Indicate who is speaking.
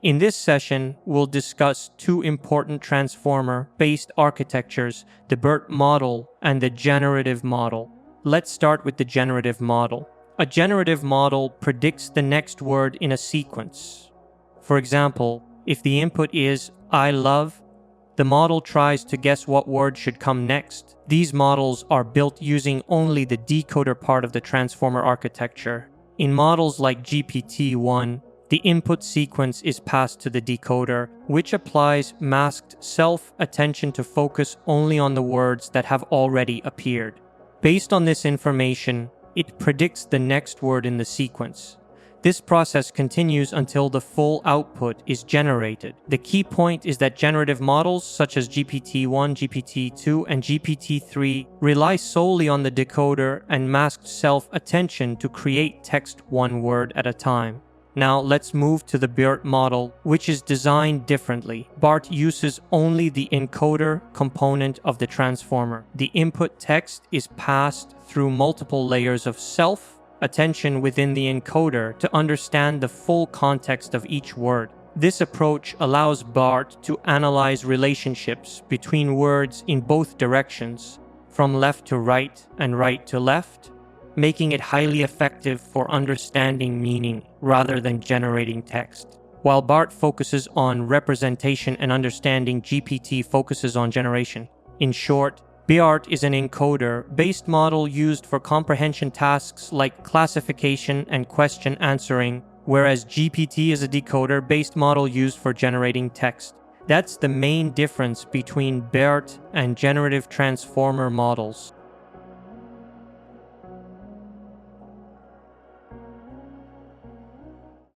Speaker 1: In this session, we'll discuss two important transformer-based architectures, the BERT model and the generative model. Let's start with the generative model. A generative model predicts the next word in a sequence. For example, if the input is "I love," the model tries to guess what word should come next. These models are built using only the decoder part of the transformer architecture. In models like GPT-1, the input sequence is passed to the decoder, which applies masked self-attention to focus only on the words that have already appeared. Based on this information, it predicts the next word in the sequence. This process continues until the full output is generated. The key point is that generative models such as GPT-1, GPT-2, and GPT-3 rely solely on the decoder and masked self-attention to create text one word at a time. Now let's move to the BERT model, which is designed differently. BERT uses only the encoder component of the transformer. The input text is passed through multiple layers of self-attention within the encoder to understand the full context of each word. This approach allows BERT to analyze relationships between words in both directions, from left to right and right to left, making it highly effective for understanding meaning rather than generating text. While BERT focuses on representation and understanding, GPT focuses on generation. In short, BERT is an encoder-based model used for comprehension tasks like classification and question answering, whereas GPT is a decoder-based model used for generating text. That's the main difference between BERT and generative transformer models.